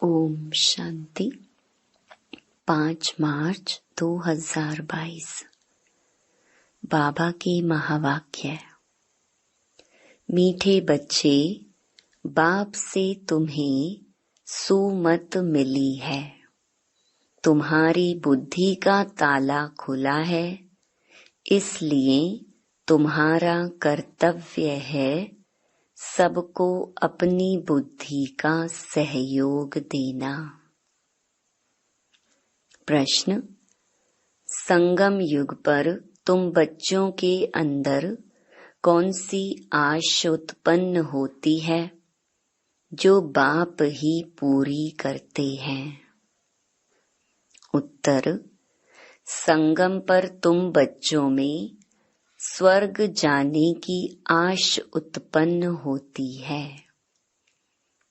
ओम शांति। 5 मार्च 2022। बाबा के महावाक्य। मीठे बच्चे, बाप से तुम्हें सुमत मिली है। तुम्हारी बुद्धि का ताला खुला है, इसलिए तुम्हारा कर्तव्य है सबको अपनी बुद्धि का सहयोग देना। प्रश्न: संगम युग पर तुम बच्चों के अंदर कौन सी आश उत्पन्न होती है जो बाप ही पूरी करते हैं? उत्तर: संगम पर तुम बच्चों में स्वर्ग जाने की आश उत्पन्न होती है।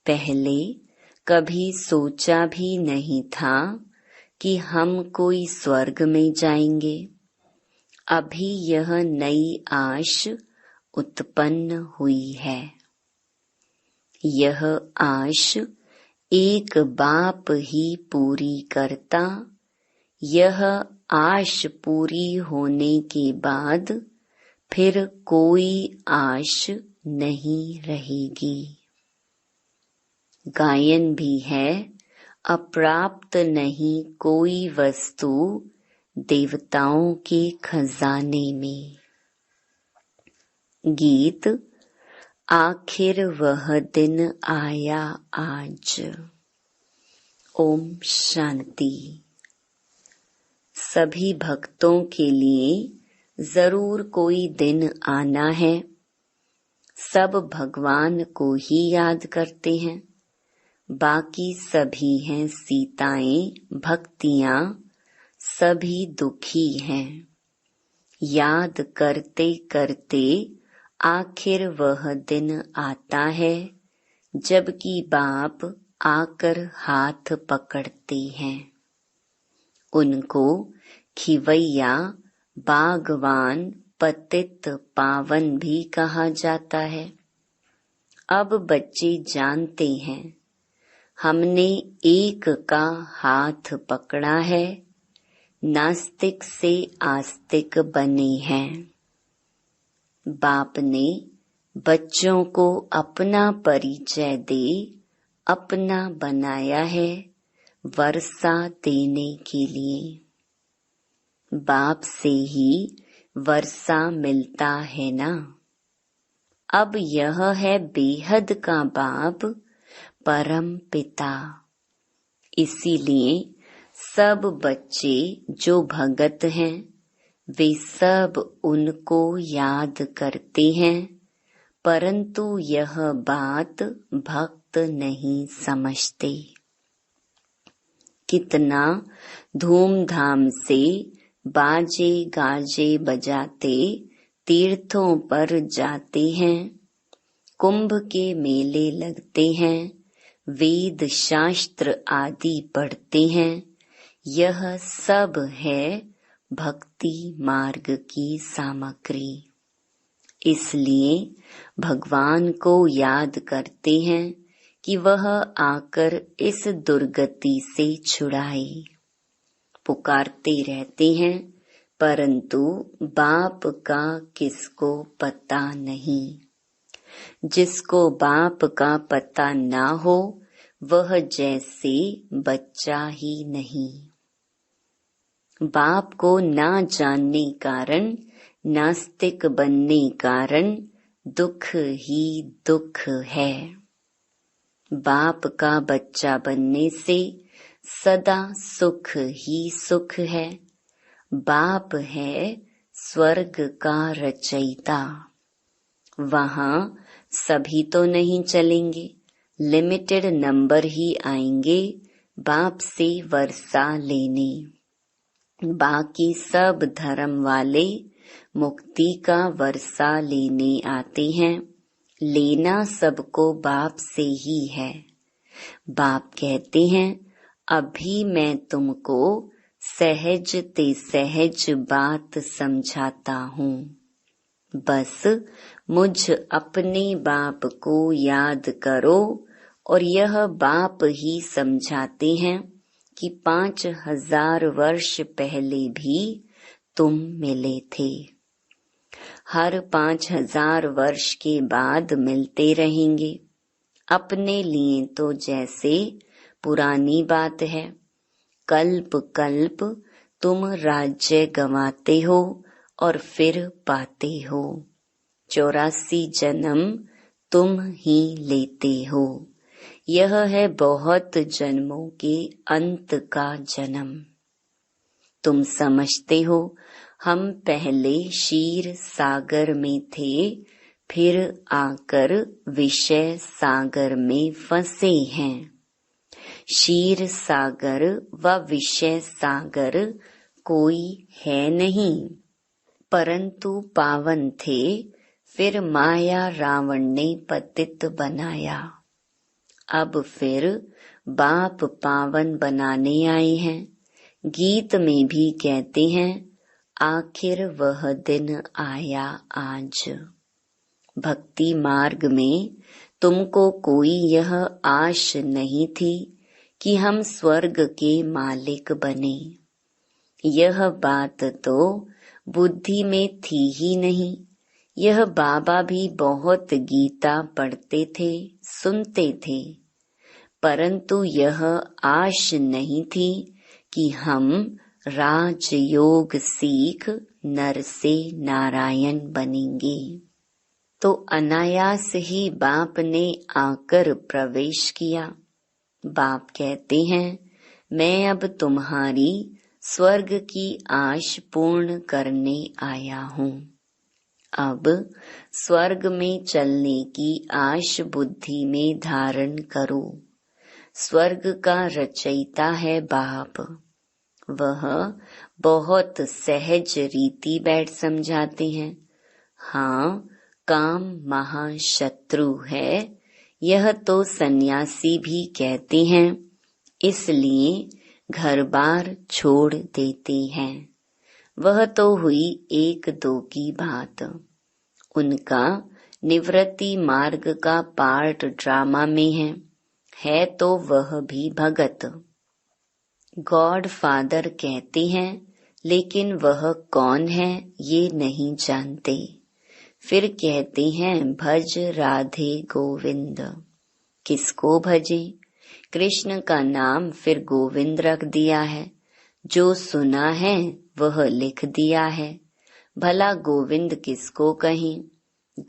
पहले कभी सोचा भी नहीं था कि हम कोई स्वर्ग में जाएंगे। अभी यह नई आश उत्पन्न हुई है। यह आश एक बाप ही पूरी करता। यह आश पूरी होने के बाद फिर कोई आश नहीं रहेगी। गायन भी है, अप्राप्त नहीं कोई वस्तु देवताओं के खजाने में। गीत: आखिर वह दिन आया आज। ओम शांति। सभी भक्तों के लिए जरूर कोई दिन आना है। सब भगवान को ही याद करते हैं। बाकी सभी हैं सीताएं, भक्तियां, सभी दुखी हैं। याद करते करते आखिर वह दिन आता है जबकि बाप आकर हाथ पकड़ते हैं। उनको खिवैया, बागवान, पतित पावन भी कहा जाता है। अब बच्चे जानते हैं हमने एक का हाथ पकड़ा है, नास्तिक से आस्तिक बने हैं। बाप ने बच्चों को अपना परिचय दे अपना बनाया है, वर्षा देने के लिए। बाप से ही वर्षा मिलता है ना। अब यह है बेहद का बाप, परम पिता। इसीलिए सब बच्चे जो भगत हैं वे सब उनको याद करते हैं, परंतु यह बात भक्त नहीं समझते। कितना धूमधाम से बाजे गाजे बजाते तीर्थों पर जाते हैं, कुंभ के मेले लगते हैं, वेद शास्त्र आदि पढ़ते हैं। यह सब है भक्ति मार्ग की सामग्री। इसलिए भगवान को याद करते हैं कि वह आकर इस दुर्गति से छुड़ाए। पुकारते रहते हैं, परंतु बाप का किसको पता नहीं। जिसको बाप का पता ना हो वह जैसे बच्चा ही नहीं। बाप को ना जानने कारण, नास्तिक बनने कारण दुख ही दुख है। बाप का बच्चा बनने से सदा सुख ही सुख है। बाप है स्वर्ग का रचयिता। वहाँ सभी तो नहीं चलेंगे, लिमिटेड नंबर ही आएंगे बाप से वर्षा लेने। बाकी सब धर्म वाले मुक्ति का वर्षा लेने आते हैं। लेना सबको बाप से ही है। बाप कहते हैं, अभी मैं तुमको सहज ते सहज बात समझाता हूँ। बस मुझ अपने बाप को याद करो और यह बाप ही समझाते हैं कि 5000 वर्ष पहले भी तुम मिले थे। हर 5000 वर्ष के बाद मिलते रहेंगे। अपने लिए तो जैसे पुरानी बात है। कल्प कल्प तुम राज्य गंवाते हो और फिर पाते हो। 84 जन्म तुम ही लेते हो। यह है बहुत जन्मों के अंत का जन्म। तुम समझते हो हम पहले क्षीर सागर में थे, फिर आकर विषय सागर में फंसे हैं। क्षीर सागर व विषय सागर कोई है नहीं, परंतु पावन थे, फिर माया रावण ने पतित बनाया। अब फिर बाप पावन बनाने आए हैं। गीत में भी कहते हैं, आखिर वह दिन आया आज। भक्ति मार्ग में तुमको कोई यह आश नहीं थी कि हम स्वर्ग के मालिक बने। यह बात तो बुद्धि में थी ही नहीं। यह बाबा भी बहुत गीता पढ़ते थे, सुनते थे, परंतु यह आश नहीं थी कि हम राजयोग सीख नर से नारायण बनेंगे। तो अनायास ही बाप ने आकर प्रवेश किया। बाप कहते हैं, मैं अब तुम्हारी स्वर्ग की आश पूर्ण करने आया हूँ। अब स्वर्ग में चलने की आश बुद्धि में धारण करो। स्वर्ग का रचयिता है बाप। वह बहुत सहज रीति बैठ समझाते हैं। हाँ, काम महाशत्रु है, यह तो सन्यासी भी कहते हैं, इसलिए घर बार छोड़ देते हैं। वह तो हुई 1-2 की बात। उनका निवृत्ति मार्ग का पार्ट ड्रामा में है तो वह भी भगत। गॉड फादर कहते हैं, लेकिन वह कौन है ये नहीं जानते। फिर कहते हैं, भज राधे गोविंद। किसको भजे? कृष्ण का नाम फिर गोविंद रख दिया है। जो सुना है वह लिख दिया है। भला गोविंद किसको कहें?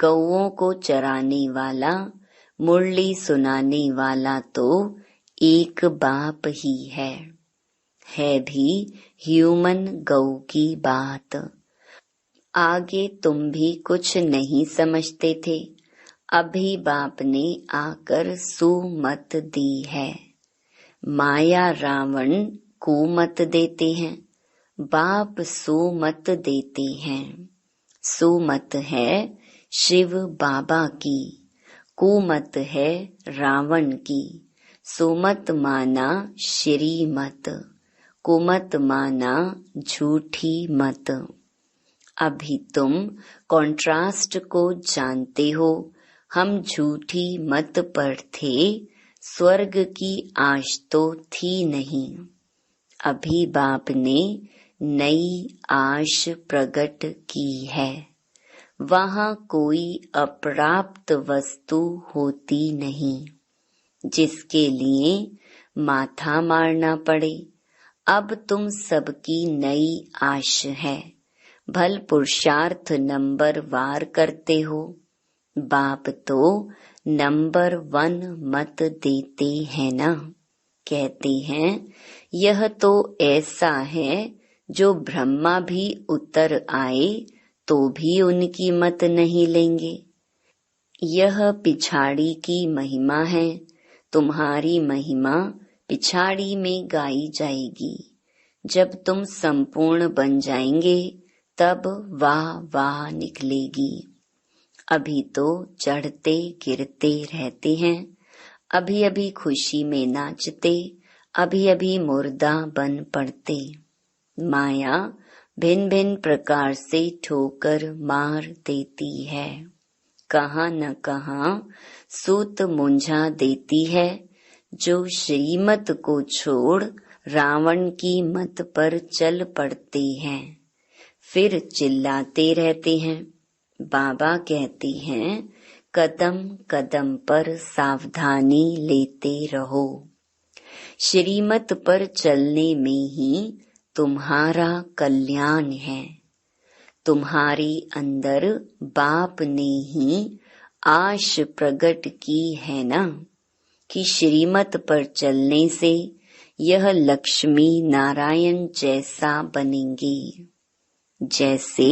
गौओं को चराने वाला, मुरली सुनाने वाला तो एक बाप ही है भी ह्यूमन गौ की बात। आगे तुम भी कुछ नहीं समझते थे, अभी बाप ने आकर सुमत दी है। माया रावण कुमत देते हैं, बाप सुमत देते हैं। सुमत है शिव बाबा की, कुमत है रावण की। सुमत माना श्रीमत, कुमत माना झूठी मत। अभी तुम कॉन्ट्रास्ट को जानते हो। हम झूठी मत पर थे, स्वर्ग की आश तो थी नहीं। अभी बाप ने नई आश प्रकट की है। वहाँ कोई अप्राप्त वस्तु होती नहीं जिसके लिए माथा मारना पड़े। अब तुम सबकी नई आश है। भल पुरुषार्थ नंबर वार करते हो। बाप तो नंबर 1 मत देते हैं ना। कहते हैं, यह तो ऐसा है जो ब्रह्मा भी उतर आए तो भी उनकी मत नहीं लेंगे। यह पिछाड़ी की महिमा है। तुम्हारी महिमा पिछाड़ी में गाई जाएगी। जब तुम संपूर्ण बन जाएंगे तब वाह वाह निकलेगी। अभी तो चढ़ते गिरते रहते हैं। अभी अभी खुशी में नाचते, अभी अभी मुर्दा बन पड़ते। माया भिन्न भिन्न प्रकार से ठोकर मार देती है। कहाँ न कहाँ सूत मुंझा देती है, जो श्रीमत को छोड़ रावण की मत पर चल पड़ते हैं, फिर चिल्लाते रहते हैं। बाबा कहते हैं, कदम कदम पर सावधानी लेते रहो। श्रीमत पर चलने में ही तुम्हारा कल्याण है। तुम्हारे अंदर बाप ने ही आश प्रकट की है ना, कि श्रीमत पर चलने से यह लक्ष्मी नारायण जैसा बनेंगे। जैसे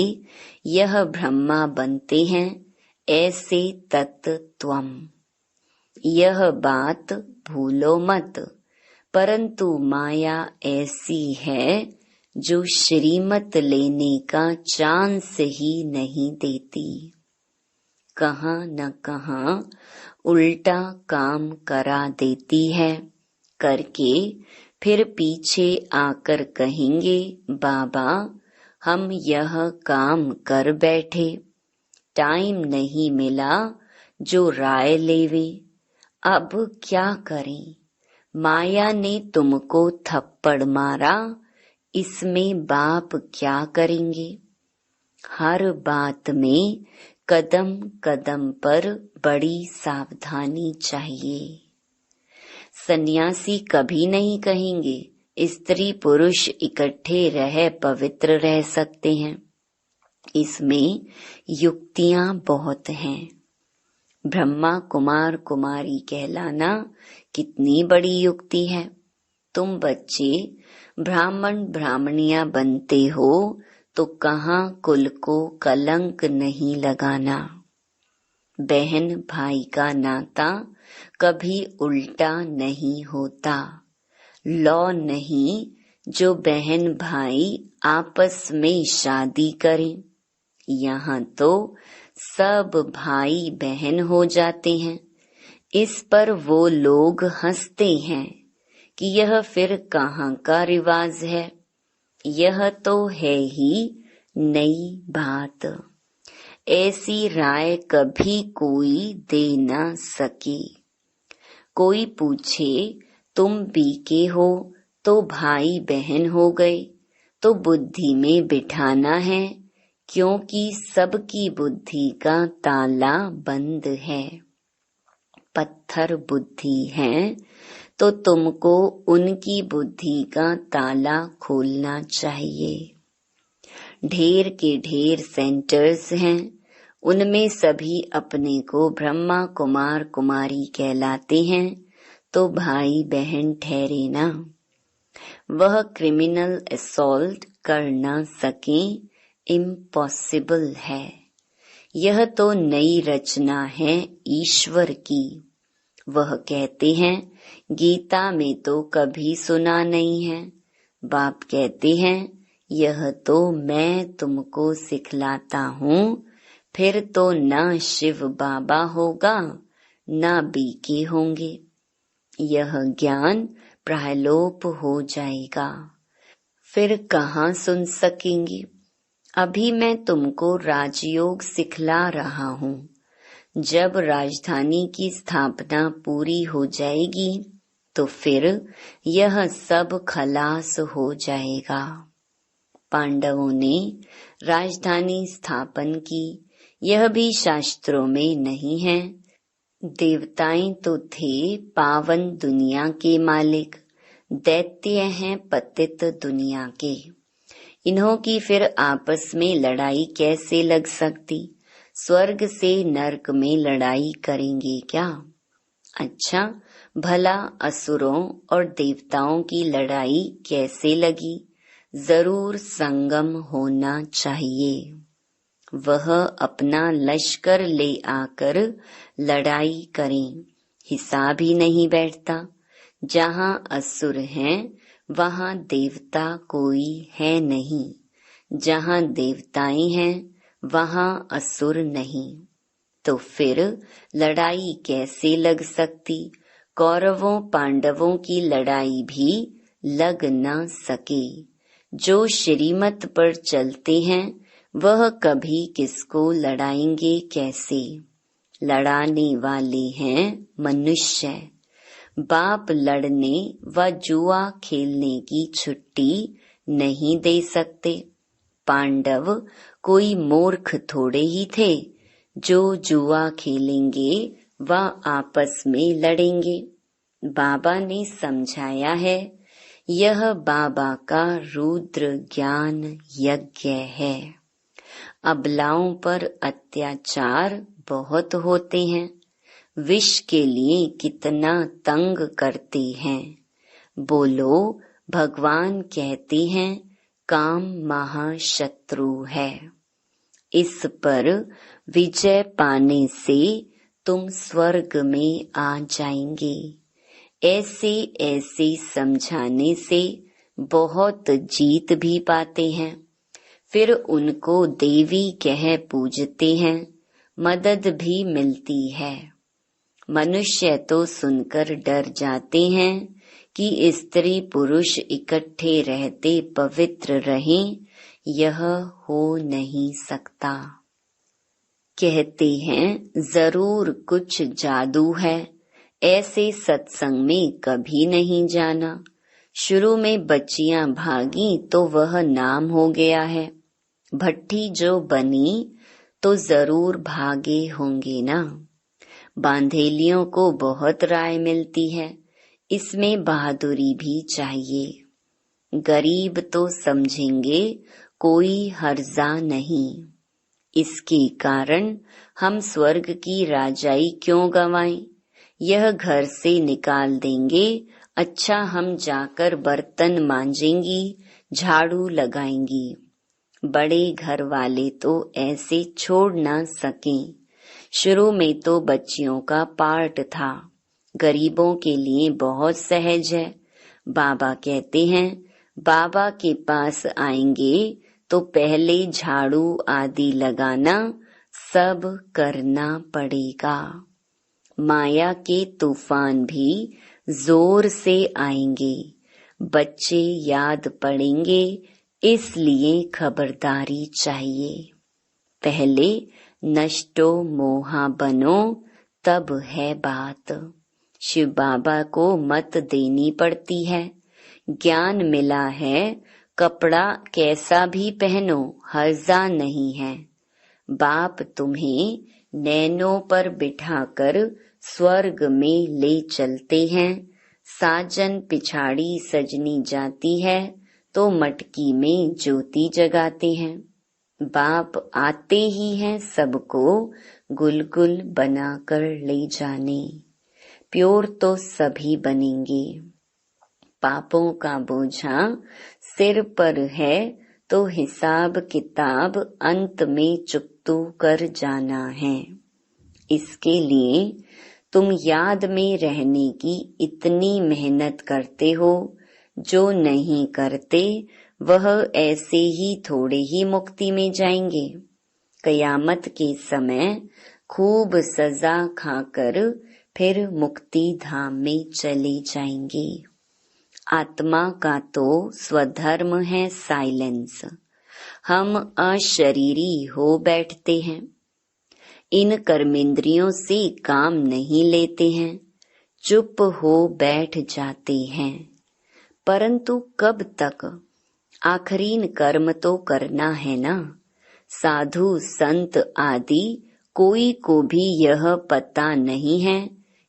यह ब्रह्मा बनते हैं, ऐसे तत्त्वम। यह बात भूलो मत, परंतु माया ऐसी है जो श्रीमत लेने का चांस ही नहीं देती। कहाँ न कहाँ उल्टा काम करा देती है, करके फिर पीछे आकर कहेंगे, बाबा हम यह काम कर बैठे, टाइम नहीं मिला जो राय लेवे। अब क्या करें, माया ने तुमको थप्पड़ मारा, इसमें बाप क्या करेंगे। हर बात में कदम कदम पर बड़ी सावधानी चाहिए। सन्यासी कभी नहीं कहेंगे स्त्री पुरुष इकट्ठे रह पवित्र रह सकते हैं। इसमें युक्तियां बहुत हैं। ब्रह्मा कुमार कुमारी कहलाना कितनी बड़ी युक्ति है। तुम बच्चे ब्राह्मण ब्राह्मणियां बनते हो तो कहाँ कुल को कलंक नहीं लगाना। बहन भाई का नाता कभी उल्टा नहीं होता। लॉ नहीं जो बहन भाई आपस में शादी करें। यहाँ तो सब भाई बहन हो जाते हैं। इस पर वो लोग हंसते हैं कि यह फिर कहाँ का रिवाज है। यह तो है ही नई बात। ऐसी राय कभी कोई दे न सके। कोई पूछे तुम बीके हो तो भाई बहन हो गए, तो बुद्धि में बिठाना है, क्योंकि सबकी बुद्धि का ताला बंद है। पत्थर बुद्धि है तो तुमको उनकी बुद्धि का ताला खोलना चाहिए। ढेर के ढेर सेंटर्स हैं, उनमें सभी अपने को ब्रह्मा कुमार कुमारी कहलाते हैं, तो भाई बहन ठहरे ना। वह क्रिमिनल असॉल्ट कर न सके, इम्पॉसिबल है। यह तो नई रचना है ईश्वर की। वह कहते हैं गीता में तो कभी सुना नहीं है। बाप कहते हैं यह तो मैं तुमको सिखलाता हूँ, फिर तो न शिव बाबा होगा न बीके होंगे। यह ज्ञान प्रायलोप हो जाएगा, फिर कहाँ सुन सकेंगे। अभी मैं तुमको राजयोग सिखला रहा हूँ। जब राजधानी की स्थापना पूरी हो जाएगी तो फिर यह सब खलास हो जाएगा। पांडवों ने राजधानी स्थापन की, यह भी शास्त्रों में नहीं है। देवताएं तो थे पावन दुनिया के मालिक, दैत्य हैं पतित दुनिया के। इन्हों की फिर आपस में लड़ाई कैसे लग सकती। स्वर्ग से नरक में लड़ाई करेंगे क्या। अच्छा भला असुरों और देवताओं की लड़ाई कैसे लगी। जरूर संगम होना चाहिए। वह अपना लश्कर ले आकर लड़ाई करें, हिसाब ही नहीं बैठता। जहाँ असुर हैं वहाँ देवता कोई है नहीं, जहाँ देवताएं हैं वहाँ असुर नहीं। तो फिर लड़ाई कैसे लग सकती। कौरवों पांडवों की लड़ाई भी लग न सके। जो श्रीमत पर चलते हैं वह कभी किसको लड़ाएंगे कैसे। लड़ाने वाले हैं मनुष्य। बाप लड़ने व जुआ खेलने की छुट्टी नहीं दे सकते। पांडव कोई मूर्ख थोड़े ही थे जो जुआ खेलेंगे व आपस में लड़ेंगे। बाबा ने समझाया है, यह बाबा का रुद्र ज्ञान यज्ञ है। अबलाओं पर अत्याचार बहुत होते हैं। विष के लिए कितना तंग करते हैं। बोलो, भगवान कहते हैं काम महाशत्रु है। इस पर विजय पाने से तुम स्वर्ग में आ जाएंगे। ऐसे ऐसे समझाने से बहुत जीत भी पाते हैं। फिर उनको देवी कह पूजते हैं, मदद भी मिलती है। मनुष्य तो सुनकर डर जाते हैं कि स्त्री पुरुष इकट्ठे रहते पवित्र रहें, यह हो नहीं सकता। कहते हैं जरूर कुछ जादू है, ऐसे सत्संग में कभी नहीं जाना। शुरू में बच्चियां भागी तो वह नाम हो गया है। भट्टी जो बनी तो जरूर भागे होंगे ना। बांधेलियों को बहुत राय मिलती है, इसमें बहादुरी भी चाहिए। गरीब तो समझेंगे कोई हर्जा नहीं। इसके कारण हम स्वर्ग की राजाई क्यों गंवाएं? यह घर से निकाल देंगे। अच्छा, हम जाकर बर्तन मांजेंगी, झाड़ू लगाएंगी। बड़े घर वाले तो ऐसे छोड़ ना सकें। शुरू में तो बच्चियों का पार्ट था, गरीबों के लिए बहुत सहज है। बाबा कहते हैं बाबा के पास आएंगे तो पहले झाड़ू आदि लगाना सब करना पड़ेगा। माया के तूफान भी जोर से आएंगे। बच्चे याद पड़ेंगे, इसलिए खबरदारी चाहिए। पहले नष्टो मोहा बनो, तब है बात। शिव बाबा को मत देनी पड़ती है। ज्ञान मिला है, कपड़ा कैसा भी पहनो, हर्जा नहीं है। बाप तुम्हें नैनों पर बिठाकर स्वर्ग में ले चलते हैं। साजन पिछाड़ी सजनी जाती है तो मटकी में ज्योति जगाते हैं। बाप आते ही हैं सबको गुलगुल बनाकर ले जाने। प्योर तो सभी बनेंगे। पापों का बोझा सिर पर है तो हिसाब किताब अंत में चुकतू कर जाना है। इसके लिए तुम याद में रहने की इतनी मेहनत करते हो। जो नहीं करते वह ऐसे ही थोड़े ही मुक्ति में जाएंगे। कयामत के समय खूब सजा खाकर फिर मुक्ति धाम में चले जाएंगे। आत्मा का तो स्वधर्म है साइलेंस। हम अशरीरी हो बैठते हैं। इन कर्मेंद्रियों से काम नहीं लेते हैं, चुप हो बैठ जाते हैं। परंतु कब तक? आखरीन कर्म तो करना है ना। साधु संत आदि कोई को भी यह पता नहीं है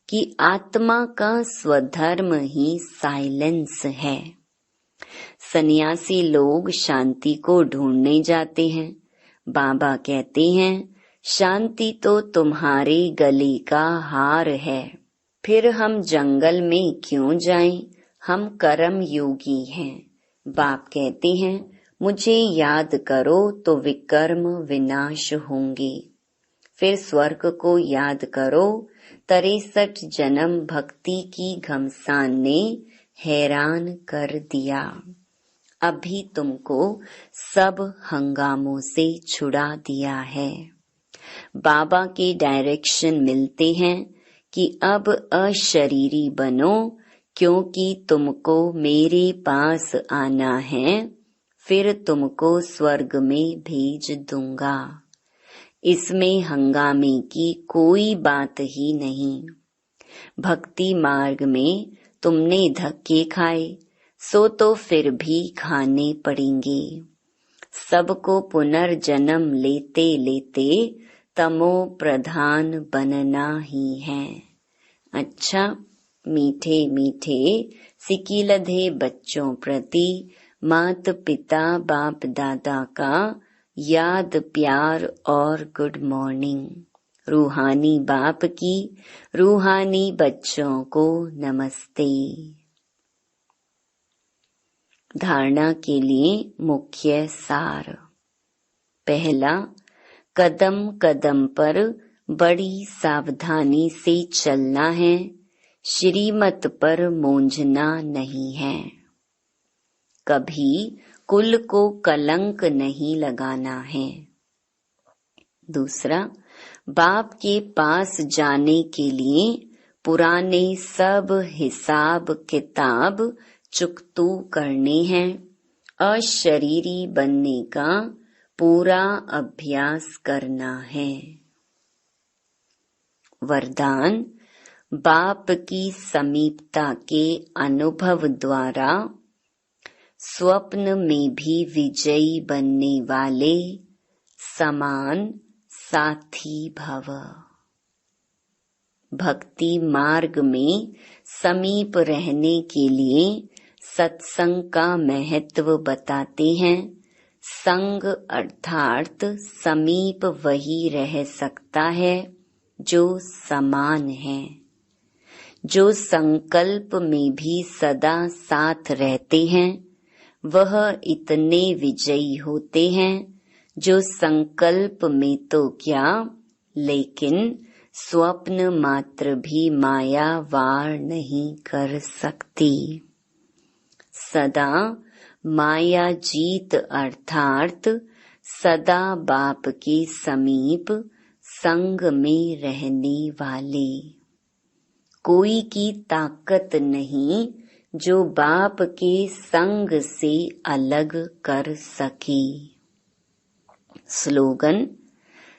कि आत्मा का स्वधर्म ही साइलेंस है। सन्यासी लोग शांति को ढूंढने जाते हैं। बाबा कहते हैं शांति तो तुम्हारे गले का हार है। फिर हम जंगल में क्यों जाएं? हम कर्म योगी हैं। बाप कहते हैं मुझे याद करो तो विकर्म विनाश होंगे। फिर स्वर्ग को याद करो। 63 जन्म भक्ति की घमसान ने हैरान कर दिया। अभी तुमको सब हंगामों से छुड़ा दिया है। बाबा के डायरेक्शन मिलते हैं कि अब अशरीरी बनो, क्योंकि तुमको मेरे पास आना है, फिर तुमको स्वर्ग में भेज दूंगा। इसमें हंगामे की कोई बात ही नहीं। भक्ति मार्ग में तुमने धक्के खाए, सो तो फिर भी खाने पड़ेंगे। सबको पुनर्जन्म लेते लेते तमो प्रधान बनना ही है। अच्छा, मीठे मीठे सिकिलधे बच्चों प्रति मात पिता बाप दादा का याद प्यार और गुड मॉर्निंग। रूहानी बाप की रूहानी बच्चों को नमस्ते। धारणा के लिए मुख्य सार। पहला, कदम कदम पर बड़ी सावधानी से चलना है, श्रीमत पर मूंझना नहीं है। कभी कुल को कलंक नहीं लगाना है। दूसरा, बाप के पास जाने के लिए पुराने सब हिसाब किताब चुकतू करने हैं। अशरीरी बनने का पूरा अभ्यास करना है। वरदान, बाप की समीपता के अनुभव द्वारा स्वप्न में भी विजयी बनने वाले समान साथी भव। भक्ति मार्ग में समीप रहने के लिए सत्संग का महत्व बताते हैं। संग अर्थात समीप वही रह सकता है जो समान है, जो संकल्प में भी सदा साथ रहते हैं। वह इतने विजयी होते हैं जो संकल्प में तो क्या, लेकिन स्वप्न मात्र भी माया वार नहीं कर सकती। सदा माया जीत अर्थात सदा बाप के समीप संग में रहने वाले। कोई की ताकत नहीं जो बाप के संग से अलग कर सके। स्लोगन,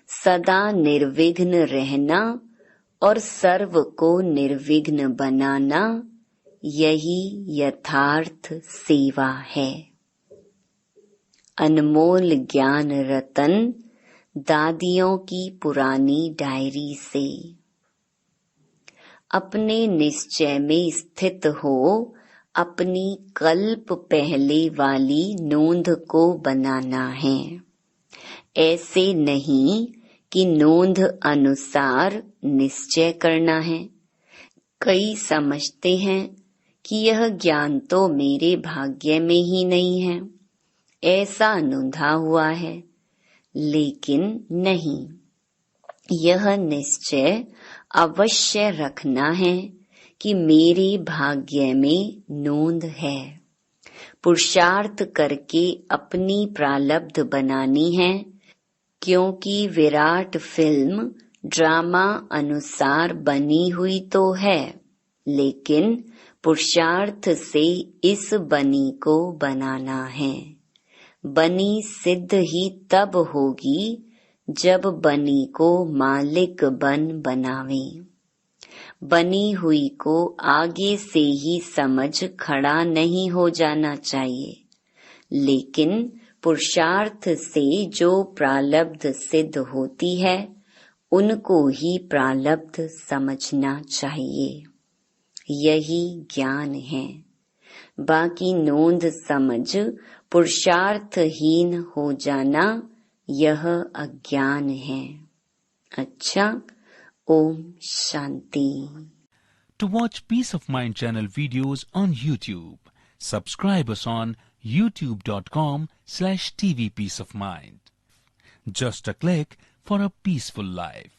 सदा निर्विघ्न रहना और सर्व को निर्विघ्न बनाना, यही यथार्थ सेवा है। अनमोल ज्ञान रतन दादियों की पुरानी डायरी से। अपने निश्चय में स्थित हो अपनी कल्प पहले वाली नोंद को बनाना है। ऐसे नहीं कि नोंद अनुसार निश्चय करना है। कई समझते हैं कि यह ज्ञान तो मेरे भाग्य में ही नहीं है, ऐसा अनुधा हुआ है, लेकिन नहीं, यह निश्चय अवश्य रखना है कि मेरे भाग्य में नोंद है। पुरुषार्थ करके अपनी प्रारब्ध बनानी है, क्योंकि विराट फिल्म ड्रामा अनुसार बनी हुई तो है, लेकिन पुरुषार्थ से इस बनी को बनाना है। बनी सिद्ध ही तब होगी जब बनी को मालिक बन बनावे। बनी हुई को आगे से ही समझ खड़ा नहीं हो जाना चाहिए, लेकिन पुरुषार्थ से जो प्रारब्ध सिद्ध होती है उनको ही प्रारब्ध समझना चाहिए। यही ज्ञान है। बाकी नोंद समझ पुरुषार्थहीन हो जाना यह अज्ञान है। अच्छा, Om Shanti. To watch Peace of Mind channel videos on YouTube, subscribe us on youtube.com/tvpeaceofmind. Just a click for a peaceful life.